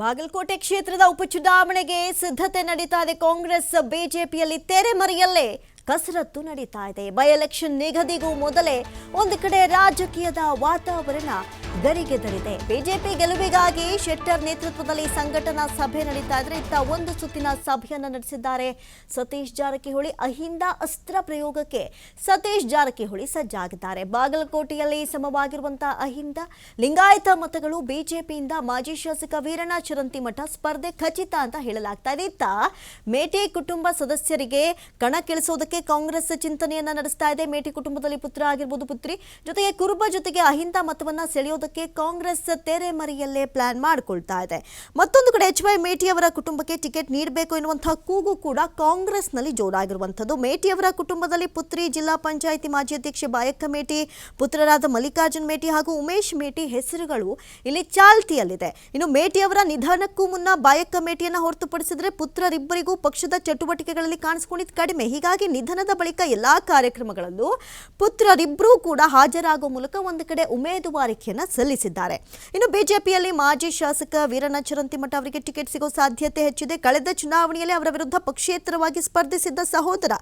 ಬಾಗಲಕೋಟೆ ಕ್ಷೇತ್ರದ ಉಪಚುನಾವಣೆಗೆ ಸಿದ್ಧತೆ ನಡೀತಾ ಇದೆ. ಕಾಂಗ್ರೆಸ್ ಬಿಜೆಪಿಯಲ್ಲಿ ತೆರೆಮರೆಯಲ್ಲೇ ಕಸರತ್ತು ನಡೀತಾ ಇದೆ. ಬೈ ಎಲೆಕ್ಷನ್ ನಿಗದಿಗೂ ಮೊದಲೇ ಒಂದು ಕಡೆ ರಾಜಕೀಯದ ವಾತಾವರಣ ಗರಿಗೆದರಿದೆ. ಬಿಜೆಪಿ ಗೆಲುವಿಗಾಗಿ ಶೆಟ್ಟರ್ ನೇತೃತ್ವದಲ್ಲಿ ಸಂಘಟನಾ ಸಭೆ ನಡೀತಾ ಇದ್ರೆ ಇತ್ತ ಒಂದು ಸುತ್ತಿನ ಸಭೆಯನ್ನು ನಡೆಸಿದ್ದಾರೆ ಸತೀಶ್ ಜಾರಕಿಹೊಳಿ. ಅಹಿಂದ ಅಸ್ತ್ರ ಪ್ರಯೋಗಕ್ಕೆ ಸತೀಶ್ ಜಾರಕಿಹೊಳಿ ಸಜ್ಜಾಗಿದ್ದಾರೆ. ಬಾಗಲಕೋಟೆಯಲ್ಲಿ ಸಮವಾಗಿರುವಂತಹ ಅಹಿಂದ ಲಿಂಗಾಯತ ಮತಗಳು ಬಿಜೆಪಿಯಿಂದ ಮಾಜಿ ಶಾಸಕ ವೀರಣ್ಣ ಚರಂತಿಮಠ ಸ್ಪರ್ಧೆ ಖಚಿತ ಅಂತ ಹೇಳಲಾಗ್ತಾ ಇದೆ. ಇತ್ತ ಮೇಟಿ ಕುಟುಂಬ ಸದಸ್ಯರಿಗೆ ಕಣಕ್ಕಿಳಿಸೋದಕ್ಕೆ ಕಾಂಗ್ರೆಸ್ ಚಿಂತನೆಯನ್ನ ನಡೆಸ್ತಾ ಇದೆ. ಮೇಟಿ ಕುಟುಂಬದಲ್ಲಿ ಪುತ್ರ ಆಗಿರಬಹುದು, ಪುತ್ರಿ ಜೊತೆಗೆ ಕುರುಬ ಜೊತೆಗೆ ಅಹಿಂದ ಮತವನ್ನ ಸೆಳೆಯೋದಕ್ಕೆ ಕಾಂಗ್ರೆಸ್ ತೆರೆಮರೆಯಲ್ಲೇ ಪ್ಲಾನ್ ಮಾಡಿಕೊಳ್ತಾ ಇದೆ. ಮತ್ತೊಂದು ಕಡೆ HY ಮೇಟಿ ಅವರ ಕುಟುಂಬಕ್ಕೆ ಟಿಕೆಟ್ ನೀಡಬೇಕು ಎನ್ನುವಂತಹ ಕೂಗು ಕೂಡ ಕಾಂಗ್ರೆಸ್ನಲ್ಲಿ ಜೋರಾಗಿರುವಂಥದ್ದು. ಮೇಟಿ ಅವರ ಕುಟುಂಬದಲ್ಲಿ ಪುತ್ರಿ ಜಿಲ್ಲಾ ಪಂಚಾಯಿತಿ ಮಾಜಿ ಅಧ್ಯಕ್ಷೆ ಬಾಯಕ್ಕ ಮೇಟಿ, ಪುತ್ರರಾದ ಮಲ್ಲಿಕಾರ್ಜುನ್ ಮೇಟಿ ಹಾಗೂ ಉಮೇಶ್ ಮೇಟಿ ಹೆಸರುಗಳು ಇಲ್ಲಿ ಚಾಲ್ತಿಯಲ್ಲಿದೆ. ಇನ್ನು ಮೇಟಿ ಅವರ ನಿಧನಕ್ಕೂ ಮುನ್ನ ಬಾಯಕ್ಕ ಮೇಟಿಯನ್ನು ಹೊರತುಪಡಿಸಿದ್ರೆ ಪುತ್ರರಿಬ್ಬರಿಗೂ ಪಕ್ಷದ ಚಟುವಟಿಕೆಗಳಲ್ಲಿ ಕಾಣಿಸಿಕೊಂಡಿದ್ದು ಕಡಿಮೆ. ಹೀಗಾಗಿ ನಿಧನದ ಬಳಿಕ ಎಲ್ಲಾ ಕಾರ್ಯಕ್ರಮಗಳಲ್ಲೂ ಪುತ್ರರಿಬ್ಬರೂ ಕೂಡ ಹಾಜರಾಗುವ ಮೂಲಕ ಒಂದು ಕಡೆ ಉಮೇದುವಾರಿಕೆಯನ್ನ ಸಲ್ಲಿಸಿದ್ದಾರೆ. ಇನ್ನು ಬಿಜೆಪಿಯಲ್ಲಿ ಮಾಜಿ ಶಾಸಕ ವೀರಣ್ಣ ಚರಂತಿಮಠ ಅವರಿಗೆ ಟಿಕೆಟ್ ಸಿಗೋ ಸಾಧ್ಯತೆ ಹೆಚ್ಚಿದೆ. ಕಳೆದ ಚುನಾವಣೆಯಲ್ಲಿ ಅವರ ವಿರುದ್ಧ ಪಕ್ಷೇತರವಾಗಿ ಸ್ಪರ್ಧಿಸಿದ್ದ ಸಹೋದರ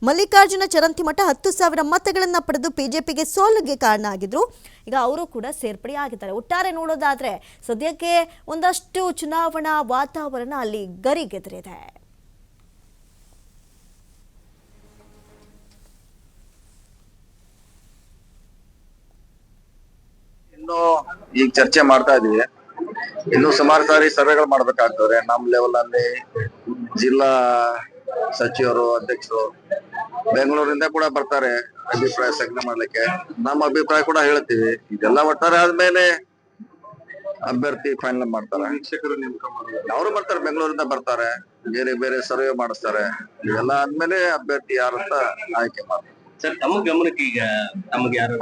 ಮಲ್ಲಿಕಾರ್ಜುನ ಚರಂತಿಮಠ 10,000 ಮತಗಳನ್ನು ಪಡೆದು ಬಿಜೆಪಿಗೆ ಸೋಲಿಗೆ ಕಾರಣ ಆಗಿದ್ರು. ಈಗ ಅವರು ಕೂಡ ಸೇರ್ಪಡೆಯಾಗಿದ್ದಾರೆ. ಒಟ್ಟಾರೆ ನೋಡೋದಾದ್ರೆ ಸದ್ಯಕ್ಕೆ ಒಂದಷ್ಟು ಚುನಾವಣಾ ವಾತಾವರಣ ಅಲ್ಲಿ ಗರಿಗೆದರಿದೆ. ಇನ್ನು ಈಗ ಚರ್ಚೆ ಮಾಡ್ತಾ ಇದೀವಿ. ಇನ್ನು ಸುಮಾರು ಸಾರಿ ಸರ್ವೆಗಳು ಮಾಡ್ಬೇಕಾಗ್ತದೆ. ನಮ್ ಲೆವೆಲ್ ಅಲ್ಲಿ ಜಿಲ್ಲಾ ಸಚಿವರು, ಅಧ್ಯಕ್ಷರು ಬೆಂಗಳೂರಿಂದ ಕೂಡ ಬರ್ತಾರೆ ಅಭಿಪ್ರಾಯ ಸಂಗ್ರಹ ಮಾಡ್ಲಿಕ್ಕೆ. ನಮ್ಮ ಅಭಿಪ್ರಾಯ ಕೂಡ ಹೇಳ್ತೀವಿ. ಇದೆಲ್ಲ ಒಟ್ಟಾರೆ ಆದ್ಮೇಲೆ ಅಭ್ಯರ್ಥಿ ಫೈನಲ್ ಮಾಡ್ತಾರೆ. ಅವರು ಬರ್ತಾರೆ, ಬೆಂಗಳೂರಿಂದ ಬರ್ತಾರೆ, ಬೇರೆ ಬೇರೆ ಸರ್ವೆ ಮಾಡಿಸ್ತಾರೆ. ಇದೆಲ್ಲ ಆದ್ಮೇಲೆ ಅಭ್ಯರ್ಥಿ ಯಾರಂತ ಆಯ್ಕೆ ಮಾಡ್ತಾರೆ. ಸರ್, ತಮ್ಮ ಗಮನಕ್ಕೆ ಈಗ ನಮಗೆ ಯಾರು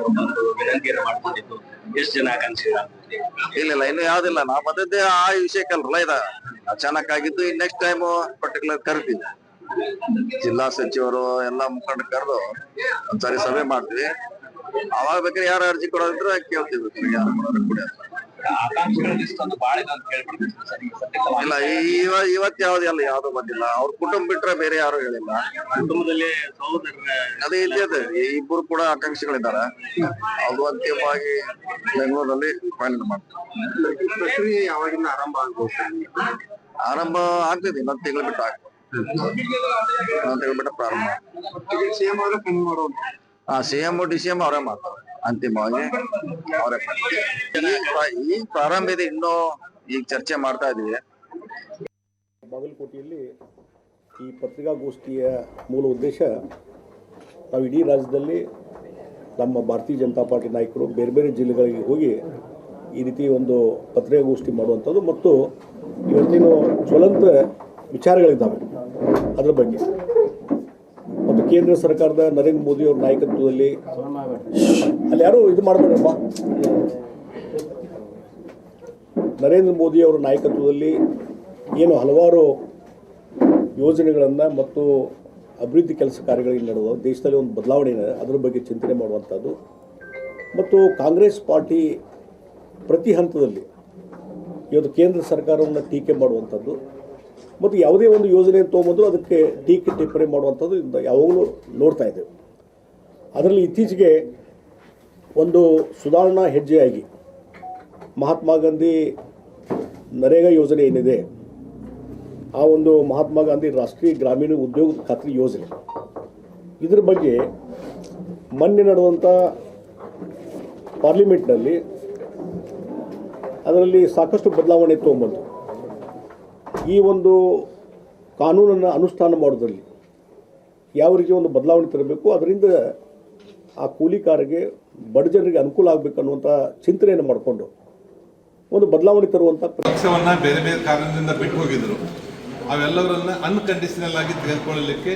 ವಿನಂತಿಯನ್ನು ಮಾಡ್ಕೊಂಡಿದ್ದು ಎಷ್ಟು ಜನ ಆಕಾಂಕ್ಷಿಗಳಾಗ್ತದೆ? ಇಲ್ಲ, ಇನ್ನು ಯಾವ್ದಿಲ್ಲ. ನಾವು ಮಧ್ಯೆ ಆ ವಿಷಯಕ್ಕಲ್ರಲ್ಲ ಇದ ಅಚಾನಕ್ ಆಗಿದ್ದು. ಈ ನೆಕ್ಸ್ಟ್ ಟೈಮ್ ಪರ್ಟಿಕ್ಯುಲರ್ ಕರಿತೀವಿ, ಜಿಲ್ಲಾ ಸಚಿವರು ಎಲ್ಲ ಮುಖಂಡ ಕರೆದು ಒಂದ್ಸರಿ ಸಭೆ ಮಾಡ್ತೀವಿ. ಅವಾಗ ಬೇಕಾದ್ರೆ ಯಾರು ಅರ್ಜಿ ಕೊಡೋದಿದ್ರೆ ಕೇಳ್ತೀವಿ, ಯಾರು ಕೊಡೋದು ಇಲ್ಲ. ಇವತ್ತು ಯಾವ್ದು ಯಾವ್ದು ಬಂದಿಲ್ಲ. ಅವ್ರ ಕುಟುಂಬ ಬಿಟ್ರೆ ಬೇರೆ ಯಾರು ಹೇಳಿಲ್ಲ. ಕುಟುಂಬದಲ್ಲಿ ಸಹೋದರರ ಅದೇ ಇದೆ. ಇಬ್ಬರು ಕೂಡ ಆಕಾಂಕ್ಷಿಗಳಿದ್ದಾರೆ. ಅದು ಅಂತಿಮವಾಗಿ ಬೆಂಗಳೂರಲ್ಲಿ ಫೈನಲ್ ಮಾಡ್ತಾರೆ. ಪ್ರಕ್ರಿಯೆ ಯಾವಾಗಿಂದ ಆರಂಭ ಆಗ್ಬೋದು? ಆರಂಭ ಆಗ್ತದೆ, ಇನ್ನೊಂದು ತಿಂಗಳು ಬಿಟ್ಟು ಆಗ್ತದೆ. ಇನ್ನೊಂದು ತಿಂಗಳು ಬಿಟ್ಟು ಪ್ರಾರಂಭ. ಸಿಎಂ ಅವರೇ ಫೈನಲ್ ಮಾಡೋದು? CM DCM ಅವರೇ ಮಾಡ್ತಾರೆ. ಅಂತಿಮವಾಗಿ ಅವರೇ. ಈಗ ಪ್ರಾರಂಭ ಇದೆ, ಇನ್ನೂ ಈಗ ಚರ್ಚೆ ಮಾಡ್ತಾ ಇದೀವಿ. ಬಾಗಲಕೋಟೆಯಲ್ಲಿ ಈ ಪತ್ರಿಕಾಗೋಷ್ಠಿಯ ಮೂಲ ಉದ್ದೇಶ, ನಾವು ಇಡೀ ರಾಜ್ಯದಲ್ಲಿ ನಮ್ಮ ಭಾರತೀಯ ಜನತಾ ಪಾರ್ಟಿ ನಾಯಕರು ಬೇರೆ ಬೇರೆ ಜಿಲ್ಲೆಗಳಿಗೆ ಹೋಗಿ ಈ ರೀತಿ ಒಂದು ಪತ್ರಿಕಾಗೋಷ್ಠಿ ಮಾಡುವಂಥದ್ದು ಮತ್ತು ಇವತ್ತಿನ ಜ್ವಲಂತ ವಿಚಾರಗಳಿದ್ದಾವೆ ಅದರ ಬಗ್ಗೆ. ಮತ್ತು ಕೇಂದ್ರ ಸರ್ಕಾರದ ನರೇಂದ್ರ ಮೋದಿ ಅವರ ನಾಯಕತ್ವದಲ್ಲಿ ಅಲ್ಲಿ ಯಾರು ಇದು ಮಾಡಬೇಡಪ್ಪ, ನರೇಂದ್ರ ಮೋದಿ ಅವರ ನಾಯಕತ್ವದಲ್ಲಿ ಏನು ಹಲವಾರು ಯೋಜನೆಗಳನ್ನು ಮತ್ತು ಅಭಿವೃದ್ಧಿ ಕೆಲಸ ಕಾರ್ಯಗಳಿಗೆ ನಡೆದ ದೇಶದಲ್ಲಿ ಒಂದು ಬದಲಾವಣೆ ಇದೆ, ಅದರ ಬಗ್ಗೆ ಚಿಂತನೆ ಮಾಡುವಂಥದ್ದು. ಮತ್ತು ಕಾಂಗ್ರೆಸ್ ಪಾರ್ಟಿ ಪ್ರತಿ ಹಂತದಲ್ಲಿ ಇವತ್ತು ಕೇಂದ್ರ ಸರ್ಕಾರವನ್ನು ಟೀಕೆ ಮಾಡುವಂಥದ್ದು ಮತ್ತು ಯಾವುದೇ ಒಂದು ಯೋಜನೆ ತೊಗೊಂಬಂದರೂ ಅದಕ್ಕೆ ಟೀಕೆ ಟಿಪ್ಪಣಿ ಮಾಡುವಂಥದ್ದು ಯಾವಾಗಲೂ ನೋಡ್ತಾ ಇದ್ದೇವೆ. ಅದರಲ್ಲಿ ಇತ್ತೀಚೆಗೆ ಒಂದು ಸುಧಾರಣಾ ಹೆಜ್ಜೆಯಾಗಿ ಮಹಾತ್ಮ ಗಾಂಧಿ ನರೇಗಾ ಯೋಜನೆ ಏನಿದೆ, ಆ ಒಂದು ಮಹಾತ್ಮ ಗಾಂಧಿ ರಾಷ್ಟ್ರೀಯ ಗ್ರಾಮೀಣ ಉದ್ಯೋಗ ಖಾತ್ರಿ ಯೋಜನೆ, ಇದರ ಬಗ್ಗೆ ಮೊನ್ನೆ ನಡೆದಂಥ ಪಾರ್ಲಿಮೆಂಟ್ನಲ್ಲಿ ಅದರಲ್ಲಿ ಸಾಕಷ್ಟು ಬದಲಾವಣೆ ತೊಗೊಂಬಂತು. ಈ ಒಂದು ಕಾನೂನನ್ನು ಅನುಷ್ಠಾನ ಮಾಡೋದ್ರಲ್ಲಿ ಯಾವ ರೀತಿ ಒಂದು ಬದಲಾವಣೆ ತರಬೇಕು, ಅದರಿಂದ ಆ ಕೂಲಿಕಾರರಿಗೆ ಬಡ ಜನರಿಗೆ ಅನುಕೂಲ ಆಗಬೇಕು ಅನ್ನುವಂಥ ಚಿಂತನೆಯನ್ನು ಮಾಡಿಕೊಂಡು ಒಂದು ಬದಲಾವಣೆ ತರುವಂಥ ಪಕ್ಷವನ್ನು ಬೇರೆ ಬೇರೆ ಕಾರಣದಿಂದ ಬಿಟ್ಟು ಹೋಗಿದ್ರು. ಅವೆಲ್ಲವರನ್ನ ಅನ್ಕಂಡೀಷನಲ್ ಆಗಿ ತೆಗೆದುಕೊಳ್ಳಲಿಕ್ಕೆ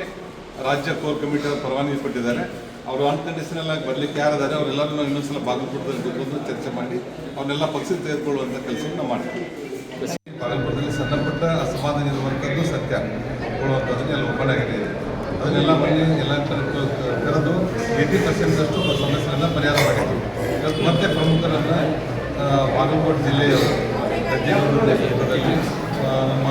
ರಾಜ್ಯ ಕೋರ್ ಕಮಿಟಿ ಅವರು ಪರವಾನಗಿ ಕೊಟ್ಟಿದ್ದಾರೆ. ಅವರು ಅನ್ಕಂಡೀಷನಲ್ ಆಗಿ ಬರಲಿಕ್ಕೆ ಯಾರಿದ್ದಾರೆ ಅವರೆಲ್ಲರೂ ಇನ್ನೊಂದ್ಸಲ ಬಾಗಲಕೋಟದಲ್ಲಿ ಕೂತ್ಕೊಂಡು ಚರ್ಚೆ ಮಾಡಿ ಅವನ್ನೆಲ್ಲ ಪಕ್ಷಕ್ಕೆ ತೆಗೆದುಕೊಳ್ಳುವಂಥ ಕೆಲಸವನ್ನು ಮಾಡ್ತೀವಿ. ಬಾಗಲಕೋಟದಲ್ಲಿ ಸಣ್ಣ ಪುಟ್ಟ ಅಸಮಾಧಾನ ಇರುವಂಥದ್ದು ಸತ್ಯ, ಕೊಡುವಂಥದ್ದನ್ನು ಎಲ್ಲ ಓಪನ್ ಆಗಿದೆ. ಅದನ್ನೆಲ್ಲ ಮಾಡಿ ಎಲ್ಲ ಕರೆದು 80% ಸಮಸ್ಯೆಗಳನ್ನ ಪರಿಹಾರವಾಗಿತ್ತು. ಇವತ್ತು ಮತ್ತೆ ಪ್ರಮುಖರನ್ನು ಬಾಗಲಕೋಟೆ ಜಿಲ್ಲೆಯವರು ಗದ್ದೆಗಳ ನೇತೃತ್ವದಲ್ಲಿ ನಮ್ಮ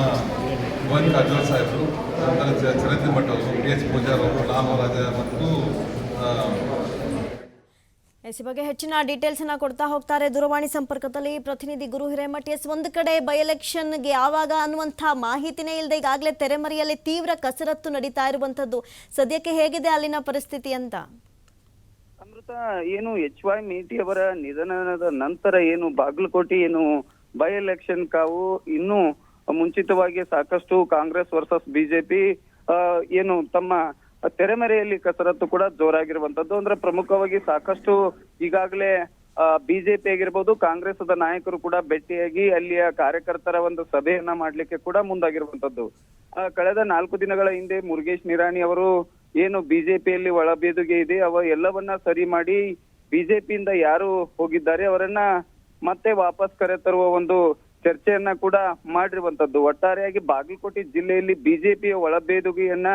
ಗೋವಿಂದ ಕಾರಜೋಳ ಸಾಹೇಬರು, ನಂತರ ಚರಂತಿ ಮಠ ಅವರು, ಡಿ ಎಚ್ ಪೂಜಾರ್ ಅವರು, ರಾಮರಾಜ ಮತ್ತು ಈ ಬಗ್ಗೆ ಹೆಚ್ಚಿನ ಡೀಟೇಲ್ಸ್ ಅನ್ನ ಕೊಡ್ತಾ ಹೋಗ್ತಾರೆ ದೂರವಾಣಿ ಸಂಪರ್ಕದಲ್ಲಿ ಪ್ರತಿನಿಧಿ ಗುರು ಹಿರೇಮಠ. ಒಂದು ಕಡೆ ಬೈ ಎಲೆಕ್ಷನ್ಗೆ ಯಾವಾಗ ಅನ್ನುವಂಥ ಮಾಹಿತಿನೇ ಇಲ್ಲದೆ ಈಗಾಗಲೇ ತೆರೆಮರೆಯಲ್ಲಿ ತೀವ್ರ ಕಸರತ್ತು ನಡೀತಾ ಇರುವಂತದ್ದು. ಸದ್ಯಕ್ಕೆ ಹೇಗಿದೆ ಅಲ್ಲಿನ ಪರಿಸ್ಥಿತಿ ಅಂತ? ಅಮೃತ, ಏನು HY ಮೇಟಿ ಅವರ ನಿಧನದ ನಂತರ ಏನು ಬಾಗಲಕೋಟೆ ಏನು ಬೈ ಎಲೆಕ್ಷನ್ ಕಾವು ಇನ್ನೂ ಮುಂಚಿತವಾಗಿ ಸಾಕಷ್ಟು ಕಾಂಗ್ರೆಸ್ ವರ್ಸಸ್ ಬಿಜೆಪಿ ಏನು ತಮ್ಮ ತೆರೆಮರೆಯಲ್ಲಿ ಕಸರತ್ತು ಕೂಡ ಜೋರಾಗಿರುವಂತದ್ದು. ಅಂದ್ರೆ ಪ್ರಮುಖವಾಗಿ ಸಾಕಷ್ಟು ಈಗಾಗಲೇ ಬಿಜೆಪಿ ಆಗಿರ್ಬೋದು, ಕಾಂಗ್ರೆಸ್ದ ನಾಯಕರು ಕೂಡ ಭೇಟಿಯಾಗಿ ಅಲ್ಲಿಯ ಕಾರ್ಯಕರ್ತರ ಒಂದು ಸಭೆಯನ್ನ ಮಾಡ್ಲಿಕ್ಕೆ ಕೂಡ ಮುಂದಾಗಿರುವಂತದ್ದು. ಕಳೆದ 4 ದಿನಗಳ ಹಿಂದೆ ಮುರುಗೇಶ್ ನಿರಾಣಿ ಅವರು ಏನು ಬಿಜೆಪಿಯಲ್ಲಿ ಒಳಬೇದುಗೆ ಇದೆ ಅವ ಎಲ್ಲವನ್ನ ಸರಿ ಮಾಡಿ ಬಿಜೆಪಿಯಿಂದ ಯಾರು ಹೋಗಿದ್ದಾರೆ ಅವರನ್ನ ಮತ್ತೆ ವಾಪಸ್ ಕರೆತರುವ ಒಂದು ಚರ್ಚೆಯನ್ನ ಕೂಡ ಮಾಡಿರುವಂತದ್ದು. ಒಟ್ಟಾರೆಯಾಗಿ ಬಾಗಲಕೋಟೆ ಜಿಲ್ಲೆಯಲ್ಲಿ ಬಿಜೆಪಿಯ ಒಳಬೇದುಗೆಯನ್ನ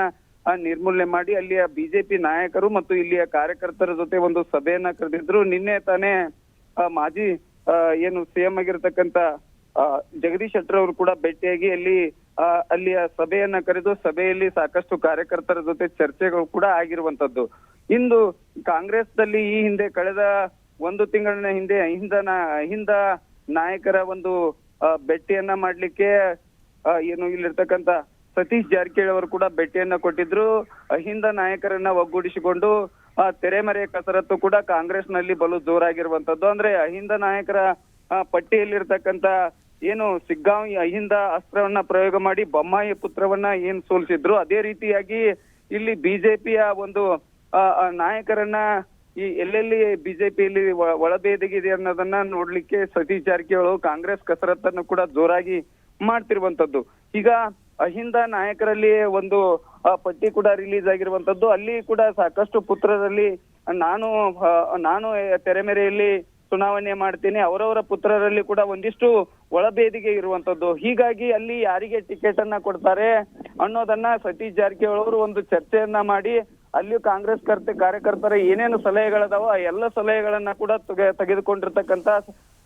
ನಿರ್ಮೂಲನೆ ಮಾಡಿ ಅಲ್ಲಿಯ ಬಿಜೆಪಿ ನಾಯಕರು ಮತ್ತು ಇಲ್ಲಿಯ ಕಾರ್ಯಕರ್ತರ ಜೊತೆ ಒಂದು ಸಭೆಯನ್ನ ಕರೆದಿದ್ರು. ನಿನ್ನೆ ತಾನೇ ಮಾಜಿ ಏನು ಸಿಎಂ ಆಗಿರ್ತಕ್ಕಂತ ಜಗದೀಶ್ ಶೆಟ್ಟರ್ ಅವರು ಕೂಡ ಭೇಟಿಯಾಗಿ ಅಲ್ಲಿಯ ಸಭೆಯನ್ನ ಕರೆದು ಸಭೆಯಲ್ಲಿ ಸಾಕಷ್ಟು ಕಾರ್ಯಕರ್ತರ ಜೊತೆ ಚರ್ಚೆಗಳು ಕೂಡ ಆಗಿರುವಂತದ್ದು. ಇಂದು ಕಾಂಗ್ರೆಸ್ನಲ್ಲಿ ಈ ಹಿಂದೆ ಕಳೆದ 1 ತಿಂಗಳಿನ ಹಿಂದೆ ಅಹಿಂದ ನಾಯಕರ ಒಂದು ಭೇಟಿಯನ್ನ ಮಾಡ್ಲಿಕ್ಕೆ ಏನು ಇಲ್ಲಿರ್ತಕ್ಕಂತ ಸತೀಶ್ ಜಾರಕಿಹೊಳಿ ಅವರು ಕೂಡ ಭೇಟಿಯನ್ನ ಕೊಟ್ಟಿದ್ರು. ಅಹಿಂದ ನಾಯಕರನ್ನ ಒಗ್ಗೂಡಿಸಿಕೊಂಡು ತೆರೆಮರೆ ಕಸರತ್ತು ಕೂಡ ಕಾಂಗ್ರೆಸ್ ನಲ್ಲಿ ಬಲು ಜೋರಾಗಿರುವಂತದ್ದು. ಅಂದ್ರೆ ಅಹಿಂದ ನಾಯಕರ ಪಟ್ಟಿಯಲ್ಲಿರ್ತಕ್ಕಂತ ಏನು ಸಿಗ್ಗಾಂವ್ ಅಹಿಂದ ಅಸ್ತ್ರವನ್ನ ಪ್ರಯೋಗ ಮಾಡಿ ಬೊಮ್ಮಾಯಿ ಪುತ್ರವನ್ನ ಏನ್ ಸೋಲಿಸಿದ್ರು, ಅದೇ ರೀತಿಯಾಗಿ ಇಲ್ಲಿ ಬಿಜೆಪಿಯ ಒಂದು ನಾಯಕರನ್ನ ಈ ಎಲ್ಲೆಲ್ಲಿ ಬಿಜೆಪಿಯಲ್ಲಿ ಒಳಬೇದಿಗಿದೆ ಅನ್ನೋದನ್ನ ನೋಡ್ಲಿಕ್ಕೆ ಸತೀಶ್ ಜಾರಕಿಹೊಳಿ ಕಾಂಗ್ರೆಸ್ ಕಸರತ್ತನ್ನು ಕೂಡ ಜೋರಾಗಿ ಮಾಡ್ತಿರುವಂತದ್ದು. ಈಗ ಅಹಿಂದ ನಾಯಕರಲ್ಲಿ ಒಂದು ಪಟ್ಟಿ ಕೂಡ ರಿಲೀಸ್ ಆಗಿರುವಂತದ್ದು. ಅಲ್ಲಿ ಕೂಡ ಸಾಕಷ್ಟು ಪುತ್ರರಲ್ಲಿ ನಾನು ತೆರೆಮೆರೆಯಲ್ಲಿ ಚುನಾವಣೆ ಮಾಡ್ತೀನಿ, ಅವರವರ ಪುತ್ರರಲ್ಲಿ ಕೂಡ ಒಂದಿಷ್ಟು ಒಳಬೇದಿಗೆ ಇರುವಂತದ್ದು. ಹೀಗಾಗಿ ಅಲ್ಲಿ ಯಾರಿಗೆ ಟಿಕೆಟ್ ಅನ್ನ ಕೊಡ್ತಾರೆ ಅನ್ನೋದನ್ನ ಸತೀಶ್ ಜಾರಕಿಹೊಳಿ ಅವರು ಒಂದು ಚರ್ಚೆಯನ್ನ ಮಾಡಿ ಅಲ್ಲಿ ಕಾಂಗ್ರೆಸ್ ಕಾರ್ಯಕರ್ತರ ಏನೇನು ಸಲಹೆಗಳದಾವ ಆ ಎಲ್ಲ ಸಲಹೆಗಳನ್ನ ಕೂಡ ತೆಗೆದುಕೊಂಡಿರ್ತಕ್ಕಂತ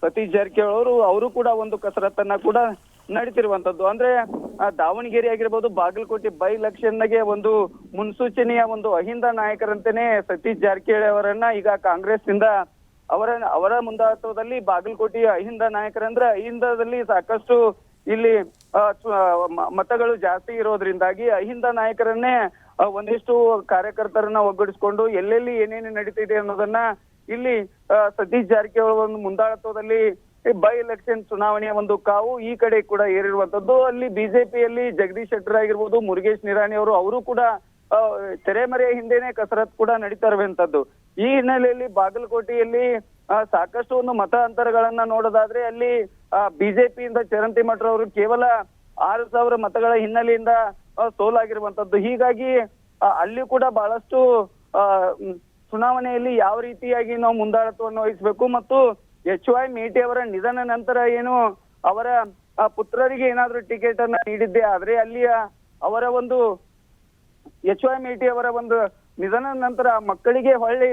ಸತೀಶ್ ಜಾರಕಿಹೊಳಿ ಅವರು ಕೂಡ ಒಂದು ಕಸರತ್ತನ್ನ ಕೂಡ ನಡೀತಿರುವಂತದ್ದು. ಅಂದ್ರೆ ದಾವಣಗೆರೆ ಆಗಿರ್ಬೋದು, ಬಾಗಲಕೋಟೆ ಬೈ ಎಲೆಕ್ಷನ್ಗೆ ಒಂದು ಮುನ್ಸೂಚನೆಯ ಒಂದು ಅಹಿಂದ ನಾಯಕರಂತೆನೆ ಸತೀಶ್ ಜಾರಕಿಹೊಳಿ ಅವರನ್ನ ಈಗ ಕಾಂಗ್ರೆಸ್ ಇಂದ ಅವರ ಮುಂದಾಟದಲ್ಲಿ ಬಾಗಲಕೋಟೆಯ ಅಹಿಂದ ನಾಯಕರಂದ್ರೆ ಅಹಿಂದದಲ್ಲಿ ಸಾಕಷ್ಟು ಇಲ್ಲಿ ಮತಗಳು ಜಾಸ್ತಿ ಇರೋದ್ರಿಂದಾಗಿ ಅಹಿಂದ ನಾಯಕರನ್ನೇ ಒಂದಿಷ್ಟು ಕಾರ್ಯಕರ್ತರನ್ನ ಒಗ್ಗೂಡಿಸಿಕೊಂಡು ಎಲ್ಲೆಲ್ಲಿ ಏನೇನು ನಡೀತಿದೆ ಅನ್ನೋದನ್ನ ಇಲ್ಲಿ ಸತೀಶ್ ಜಾರಕಿಹೊಳಿ ಒಂದು ಮುಂದಾಳತ್ವದಲ್ಲಿ ಬೈ ಎಲೆಕ್ಷನ್ ಚುನಾವಣೆಯ ಒಂದು ಕಾವು ಈ ಕಡೆ ಕೂಡ ಏರಿರುವಂತದ್ದು. ಅಲ್ಲಿ ಬಿಜೆಪಿಯಲ್ಲಿ ಜಗದೀಶ್ ಶೆಟ್ಟರ್ ಆಗಿರ್ಬೋದು, ಮುರುಗೇಶ್ ನಿರಾಣಿ ಅವರು ಕೂಡ ತೆರೆಮರೆಯ ಹಿಂದೆನೆ ಕಸರತ್ ಕೂಡ ನಡೀತಾ ಇರುವಂತದ್ದು. ಈ ಹಿನ್ನೆಲೆಯಲ್ಲಿ ಬಾಗಲಕೋಟೆಯಲ್ಲಿ ಸಾಕಷ್ಟು ಒಂದು ಮತ ಅಂತರಗಳನ್ನ ನೋಡೋದಾದ್ರೆ ಅಲ್ಲಿ ಬಿಜೆಪಿಯಿಂದ ಚರಂತಿ ಮಠ ಅವರು ಕೇವಲ 6,000 ಮತಗಳ ಹಿನ್ನೆಲೆಯಿಂದ ಸೋಲಾಗಿರುವಂತದ್ದು. ಹೀಗಾಗಿ ಅಲ್ಲಿ ಕೂಡ ಬಹಳಷ್ಟು ಚುನಾವಣೆಯಲ್ಲಿ ಯಾವ ರೀತಿಯಾಗಿ ನಾವು ಮುಂದಾಳತ್ವವನ್ನು ವಹಿಸಬೇಕು ಮತ್ತು HY ಮೇಟಿ ಅವರ ನಿಧನ ನಂತರ ಏನು ಅವರ ಪುತ್ರರಿಗೆ ಏನಾದ್ರೂ ಟಿಕೆಟ್ ಅನ್ನ ನೀಡಿದ್ದೆ ಆದ್ರೆ ಅಲ್ಲಿಯ ಅವರ ಒಂದು HY ಮೇಟಿ ಅವರ ಒಂದು ನಿಧನ ನಂತರ ಮಕ್ಕಳಿಗೆ ಹೊಳ್ಳಿ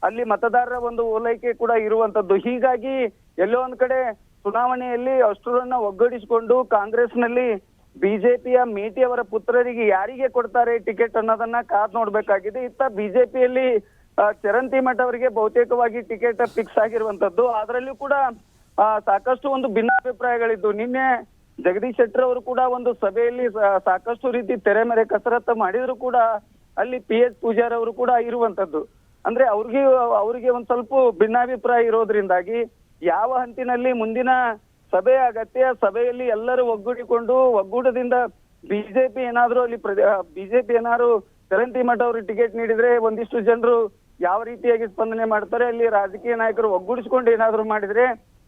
ಅಲ್ಲಿ ಮತದಾರರ ಒಂದು ಓಲೈಕೆ ಕೂಡ ಇರುವಂತದ್ದು. ಹೀಗಾಗಿ ಎಲ್ಲೋ ಒಂದ್ ಕಡೆ ಚುನಾವಣೆಯಲ್ಲಿ ಅಷ್ಟರನ್ನ ಒಗ್ಗೂಡಿಸಿಕೊಂಡು ಕಾಂಗ್ರೆಸ್ನಲ್ಲಿ ಬಿಜೆಪಿಯ ಮೇಟಿ ಅವರ ಪುತ್ರರಿಗೆ ಯಾರಿಗೆ ಕೊಡ್ತಾರೆ ಟಿಕೆಟ್ ಅನ್ನೋದನ್ನ ಕಾದ್ ನೋಡ್ಬೇಕಾಗಿದೆ. ಇತ್ತ ಬಿಜೆಪಿಯಲ್ಲಿ ಚರಂತಿ ಮಠ ಅವರಿಗೆ ಬಹುತೇಕವಾಗಿ ಟಿಕೆಟ್ ಫಿಕ್ಸ್ ಆಗಿರುವಂತದ್ದು. ಅದರಲ್ಲೂ ಕೂಡ ಸಾಕಷ್ಟು ಒಂದು ಭಿನ್ನಾಭಿಪ್ರಾಯಗಳಿದ್ದು ನಿನ್ನೆ ಜಗದೀಶ್ ಶೆಟ್ಟರ್ ಅವರು ಕೂಡ ಒಂದು ಸಭೆಯಲ್ಲಿ ಸಾಕಷ್ಟು ರೀತಿ ತೆರೆಮರೆ ಕಸರತ್ತು ಮಾಡಿದ್ರು ಕೂಡ ಅಲ್ಲಿ PH ಪೂಜಾರ್ ಅವರು ಕೂಡ ಇರುವಂತದ್ದು. ಅಂದ್ರೆ ಅವ್ರಿಗೆ ಒಂದ್ ಸ್ವಲ್ಪ ಭಿನ್ನಾಭಿಪ್ರಾಯ ಇರೋದ್ರಿಂದಾಗಿ ಯಾವ ಹಂತಿನಲ್ಲಿ ಮುಂದಿನ ಸಭೆ ಅಗತ್ಯ, ಸಭೆಯಲ್ಲಿ ಎಲ್ಲರೂ ಒಗ್ಗೂಡದಿಂದ ಬಿಜೆಪಿ ಏನಾದ್ರು ಅಲ್ಲಿ ಬಿಜೆಪಿ ಏನಾದ್ರು ಚರಂತಿ ಮಠ ಅವ್ರಿಗೆ ಟಿಕೆಟ್ ನೀಡಿದ್ರೆ ಒಂದಿಷ್ಟು ಜನರು ಯಾವ ರೀತಿಯಾಗಿ ಸ್ಪಂದನೆ ಮಾಡ್ತಾರೆ, ಅಲ್ಲಿ ರಾಜಕೀಯ ನಾಯಕರು ಒಗ್ಗೂಡಿಸಿಕೊಂಡು ಏನಾದ್ರು ಮಾಡಿದ್ರೆ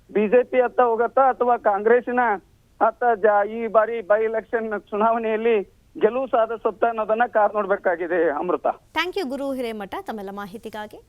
ಬಿಜೆಪಿ ಅತ್ತ ಹೋಗತ್ತಾ ಅಥವಾ ಕಾಂಗ್ರೆಸ್ಸಿನ ಅತ್ತ ಈ ಬಾರಿ ಬೈ ಎಲೆಕ್ಷನ್ ಚುನಾವಣೆಯಲ್ಲಿ ಗೆಲುವು ಸಾಧಿಸುತ್ತಾ ಅನ್ನೋದನ್ನ ಕಾದ್ ನೋಡ್ಬೇಕಾಗಿದೆ. ಅಮೃತ. ಥ್ಯಾಂಕ್ ಯು ಗುರು ಹಿರೇಮಠ ತಮ್ಮೆಲ್ಲ ಮಾಹಿತಿಗಾಗಿ.